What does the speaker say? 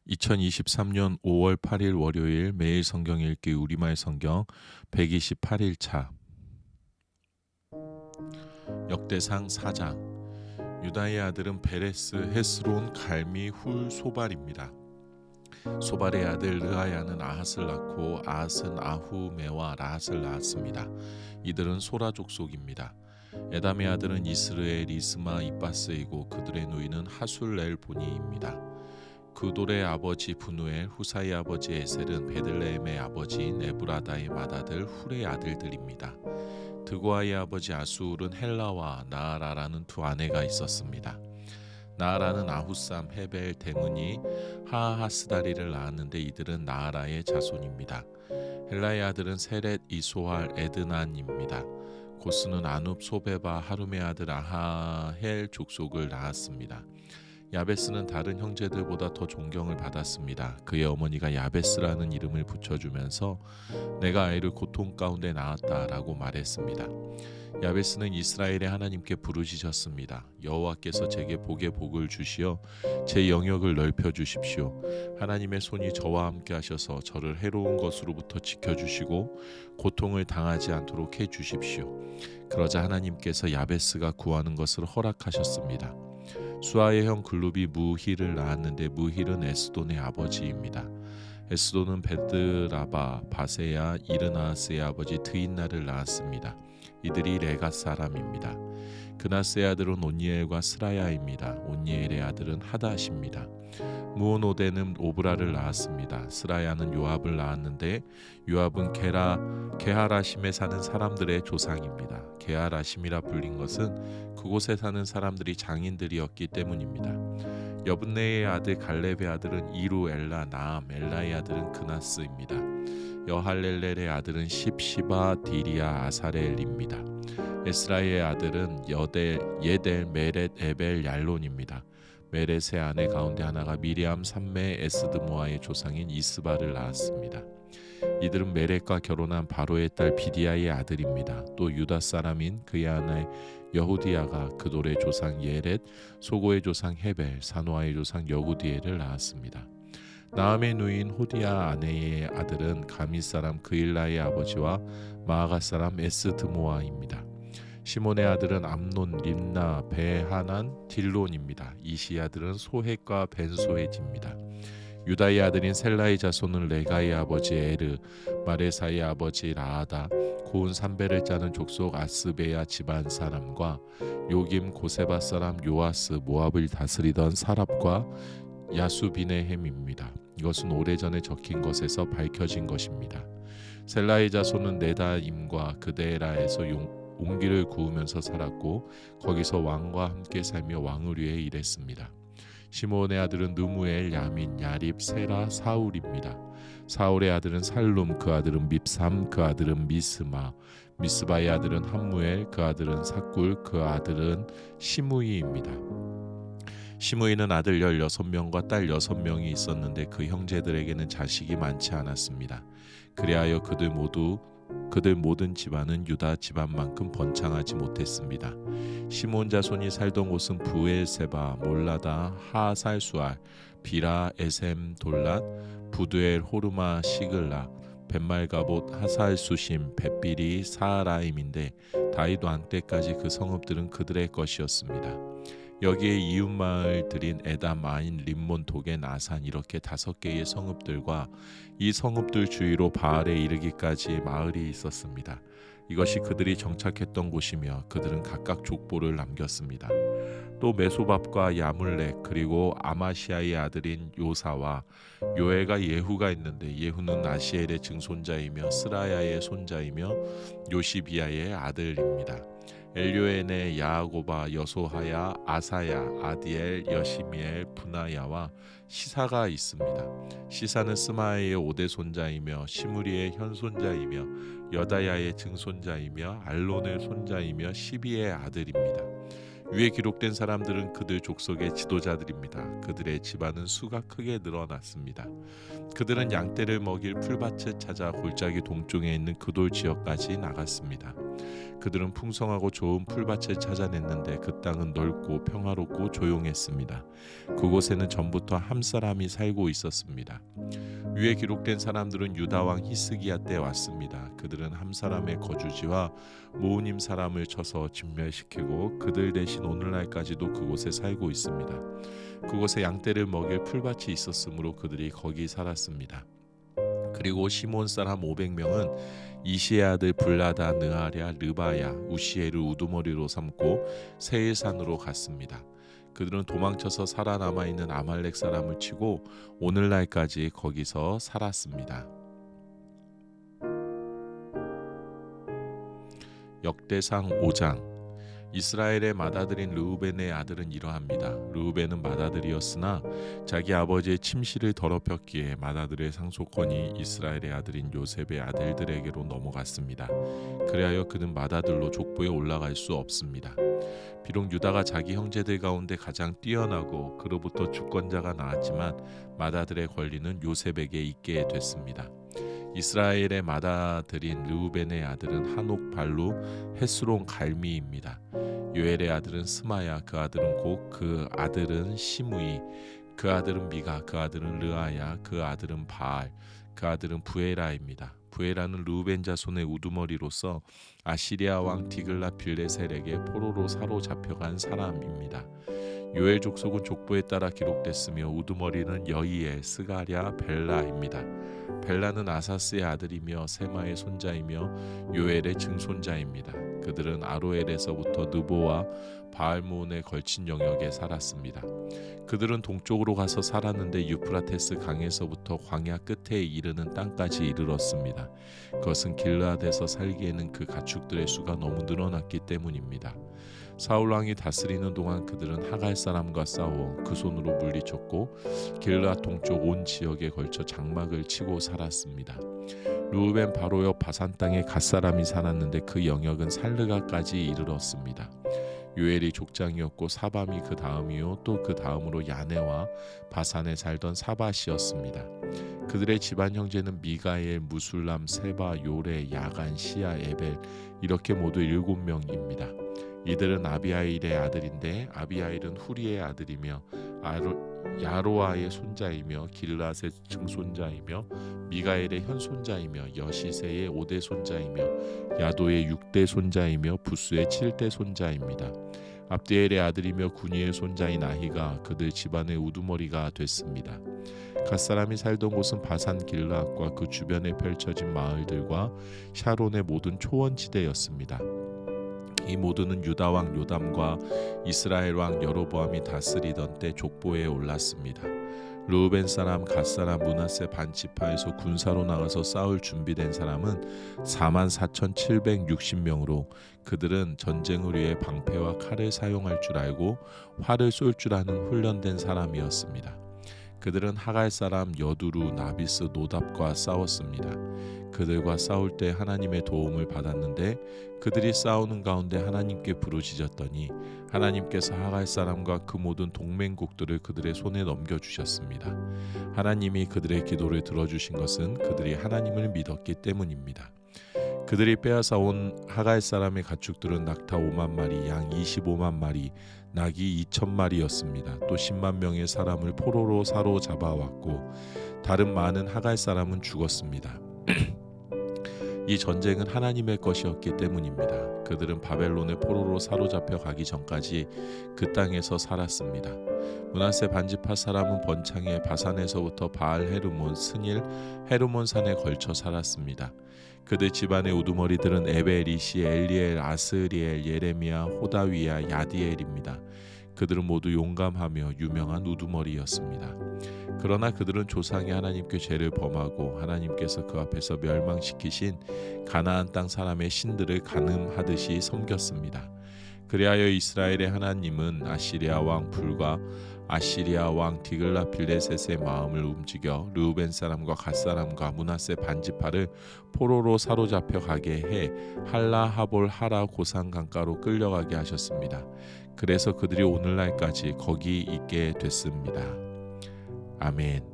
2023년 5월 8일 월요일 매일 성경 읽기 우리말 성경 128일차 역대상 4장. 유다의 아들은 베레스, 헤스론, 갈미, 훌, 소발입니다. 소발의 아들 르아야는 아핫을 낳고 아핫은 아후메와 라핫을 낳았습니다. 이들은 소라 족속입니다. 에담의 아들은 이스르엘, 이스마, 이빠스이고 그들의 누이는 하술렐보니입니다. 그돌의 아버지 분우엘, 후사의 아버지 에셀은 베들레헴의 아버지인 에브라다의 맏아들 훌의 아들들입니다. 드고아의 아버지 아수울은 헬라와 나아라라는 두 아내가 있었습니다. 나아라는 아후삼, 헤벨, 데므니, 하하스다리를 낳았는데 이들은 나아라의 자손입니다. 헬라의 아들은 세렛, 이소할, 에드난입니다. 고스는 아눕, 소베바, 하룸의 아들 아하헬 족속을 낳았습니다. 야베스는 다른 형제들보다 더 존경을 받았습니다. 그의 어머니가 야베스라는 이름을 붙여주면서 내가 아이를 고통 가운데 낳았다라고 말했습니다. 야베스는 이스라엘의 하나님께 부르짖었습니다. 여호와께서 제게 복의 복을 주시어 제 영역을 넓혀 주십시오. 하나님의 손이 저와 함께 하셔서 저를 해로운 것으로부터 지켜주시고 고통을 당하지 않도록 해주십시오. 그러자 하나님께서 야베스가 구하는 것을 허락하셨습니다. 수아의 형 글룹이 무힐을 낳았는데 무힐은 에스돈의 아버지입니다. 에스돈은 베드라바, 바세야, 이르나스의 아버지 드인나를 낳았습니다. 이들이 레갓 사람입니다. 그나스의 아들은 온니엘과 스라야입니다. 온니엘의 아들은 하닷입니다. 무오노데는 오브라를 낳았습니다. 스라야는 요압을 낳았는데 요압은 게하라심에 사는 사람들의 조상입니다. 게하라심이라 불린 것은 그곳에 사는 사람들이 장인들이었기 때문입니다. 여분네의 아들 갈렙의 아들은 이루, 엘라, 나암, 엘라의 아들은 그나스입니다. 여할렐렐의 아들은 십시바, 디리아, 아사렐입니다. 에스라의 아들은 예델, 메렛, 에벨, 얄론입니다. 메렛의 아내 가운데 하나가 미리암 삼매 에스드모아의 조상인 이스바를 낳았습니다. 이들은 메렛과 결혼한 바로의 딸 비디아의 아들입니다. 또 유다 사람인 그의 아내 여후디아가 그돌의 조상 예렛, 소고의 조상 헤벨, 사노아의 조상 여구디엘을 낳았습니다. 나암의 누인 호디아 아내의 아들은 가미 사람 그일라의 아버지와 마아가 사람 에스드모아입니다. 시몬의 아들은 암논, 림나, 베하난, 딜론입니다. 이시 아들은 소헷과 벤소헷입니다. 유다의 아들인 셀라의 자손은 레가의 아버지 에르, 마레사의 아버지 라아다, 고운 삼배를 짜는 족속 아스베야 집안 사람과 요김 고세바 사람 요아스, 모압을 다스리던 사랍과 야수비네햄입니다. 이것은 오래전에 적힌 것에서 밝혀진 것입니다. 셀라의 자손은 네다임과 그데라에서 옹기를 구우면서 살았고 거기서 왕과 함께 살며 왕을 위해 일했습니다. 시므온의 아들은 느무엘, 야민, 야립, 세라, 사울입니다. 사울의 아들은 살룸, 그 아들은 밉삼, 그 아들은 미스마, 미스바의 아들은 함무엘, 그 아들은 삭굴, 그 아들은 시므이입니다. 시므이는 아들 16명과 딸 6명이 있었는데 그 형제들에게는 자식이 많지 않았습니다. 그리하여 그들 모든 집안은 유다 집안만큼 번창하지 못했습니다. 시몬 자손이 살던 곳은 부엘세바, 몰라다, 하살수알, 비라, 에셈, 돌랏, 부두엘, 호르마, 시글라, 벳말가봇, 하살수심, 벳비리, 사라임인데 다윗 왕 때까지 그 성읍들은 그들의 것이었습니다. 여기에 이웃 마을들인 에담, 아인, 림몬, 도겐, 아산 이렇게 5개의 성읍들과 이 성읍들 주위로 바알에 이르기까지의 마을이 있었습니다. 이것이 그들이 정착했던 곳이며 그들은 각각 족보를 남겼습니다. 또 메소밥과 야물렉 그리고 아마시아의 아들인 요사와 요에가 예후가 있는데 예후는 아시엘의 증손자이며 스라야의 손자이며 요시비아의 아들입니다. 엘요엔의 야고바, 여소하야, 아사야, 아디엘, 여시미엘, 분하야와 시사가 있습니다. 시사는 스마야의 5대 손자이며 시므리의 현손자이며 여다야의 증손자이며 알론의 손자이며 시비의 아들입니다. 위에 기록된 사람들은 그들 족속의 지도자들입니다. 그들의 집안은 수가 크게 늘어났습니다. 그들은 양떼를 먹일 풀밭을 찾아 골짜기 동쪽에 있는 그돌 지역까지 나갔습니다. 그들은 풍성하고 좋은 풀밭을 찾아냈는데 그 땅은 넓고 평화롭고 조용했습니다. 그곳에는 전부터 함 사람이 살고 있었습니다. 위에 기록된 사람들은 유다 왕 히스기야 때 왔습니다. 그들은 함 사람의 거주지와 모우님 사람을 쳐서 진멸시키고 그들 대신 오늘날까지도 그곳에 살고 있습니다. 그곳에 양떼를 먹일 풀밭이 있었으므로 그들이 거기 살았습니다. 그리고 시몬 사람 500명은 이시의 아들 블라다, 느아랴, 르바야, 우시엘을 우두머리로 삼고 세일산으로 갔습니다. 그들은 도망쳐서 살아남아 있는 아말렉 사람을 치고 오늘날까지 거기서 살았습니다. 역대상 5장. 이스라엘의 맏아들인 르우벤의 아들은 이러합니다. 르우벤은 맏아들이었으나 자기 아버지의 침실을 더럽혔기에 맏아들의 상속권이 이스라엘의 아들인 요셉의 아들들에게로 넘어갔습니다. 그리하여 그는 맏아들로 족보에 올라갈 수 없습니다. 비록 유다가 자기 형제들 가운데 가장 뛰어나고 그로부터 주권자가 나왔지만 맏아들의 권리는 요셉에게 있게 됐습니다. 이스라엘의 맏아들인 르우벤의 아들은 한옥, 발루, 헤스론, 갈미입니다. 요엘의 아들은 스마야, 그 아들은 곱, 그 아들은 시므이, 그 아들은 미가, 그 아들은 르아야, 그 아들은 바알, 그 아들은 부에라입니다. 부에라는 르우벤 자손의 우두머리로서 아시리아 왕 디글라 빌레셀에게 포로로 사로잡혀간 사람입니다. 요엘 족속은 족보에 따라 기록됐으며 우두머리는 여이엘, 스가랴, 벨라입니다. 벨라는 아사스의 아들이며 세마의 손자이며 요엘의 증손자입니다. 그들은 아로엘에서부터 느보와 바알모온에 걸친 영역에 살았습니다. 그들은 동쪽으로 가서 살았는데 유프라테스 강에서부터 광야 끝에 이르는 땅까지 이르렀습니다. 그것은 길르앗에서 살기에는 그 가축들의 수가 너무 늘어났기 때문입니다. 사울 왕이 다스리는 동안 그들은 하갈 사람과 싸워 그 손으로 물리쳤고 길르앗 동쪽 온 지역에 걸쳐 장막을 치고 살았습니다. 르우벤 바로 옆 바산 땅에 갓 사람이 살았는데 그 영역은 살르가까지 이르렀습니다. 요엘이 족장이었고 사밤이 그 다음이요 또 그 다음으로 야네와 바산에 살던 사밧이었습니다. 그들의 집안 형제는 미가엘, 무술람, 세바, 요레, 야간, 시야, 에벨 이렇게 모두 7명입니다. 이들은 아비하일의 아들인데 아비하일은 후리의 아들이며 야로아의 손자이며 길라앗의 증손자이며 미가엘의 현손자이며 여시세의 5대 손자이며 야도의 6대 손자이며 부스의 7대 손자입니다. 압디엘의 아들이며 군이의 손자인 아히가 그들 집안의 우두머리가 됐습니다. 갓사람이 살던 곳은 바산 길라앗과 그 주변에 펼쳐진 마을들과 샤론의 모든 초원지대였습니다. 이 모두는 유다 왕 요담과 이스라엘 왕 여로보암이 다스리던 때 족보에 올랐습니다. 르우벤 사람, 갓 사람, 므낫세 반지파에서 군사로 나가서 싸울 준비된 사람은 44,760명으로 그들은 전쟁을 위해 방패와 칼을 사용할 줄 알고 활을 쏠 줄 아는 훈련된 사람이었습니다. 그들은 하갈 사람 여두루, 나비스, 노답과 싸웠습니다. 그들과 싸울 때 하나님의 도움을 받았는데 그들이 싸우는 가운데 하나님께 부르짖었더니 하나님께서 하갈 사람과 그 모든 동맹국들을 그들의 손에 넘겨주셨습니다. 하나님이 그들의 기도를 들어주신 것은 그들이 하나님을 믿었기 때문입니다. 그들이 빼앗아 온 하갈 사람의 가축들은 낙타 5만 마리, 양 25만 마리, 낙이 2,000마리였습니다. 또 10만 명의 사람을 포로로 사로잡아왔고 다른 많은 하갈 사람은 죽었습니다. 이 전쟁은 하나님의 것이었기 때문입니다. 그들은 바벨론의 포로로 사로잡혀 가기 전까지 그 땅에서 살았습니다. 므낫세 반지파 사람은 번창에 바산에서부터 바알 헤르몬, 스닐, 헤르몬 산에 걸쳐 살았습니다. 그들 집안의 우두머리들은 에벨, 이시, 엘리엘, 아스리엘, 예레미야, 호다위야, 야디엘입니다. 그들은 모두 용감하며 유명한 우두머리였습니다. 그러나 그들은 조상이 하나님께 죄를 범하고 하나님께서 그 앞에서 멸망시키신 가나안 땅 사람의 신들을 간음하듯이 섬겼습니다. 그리하여 이스라엘의 하나님은 아시리아 왕 불과 아시리아 왕 디글라 빌레셋의 마음을 움직여 르우벤 사람과 갓 사람과 므낫세 반지파를 포로로 사로잡혀 가게 해 할라 하볼 하라 고산 강가로 끌려가게 하셨습니다. 그래서 그들이 오늘날까지 거기 있게 됐습니다. 아멘.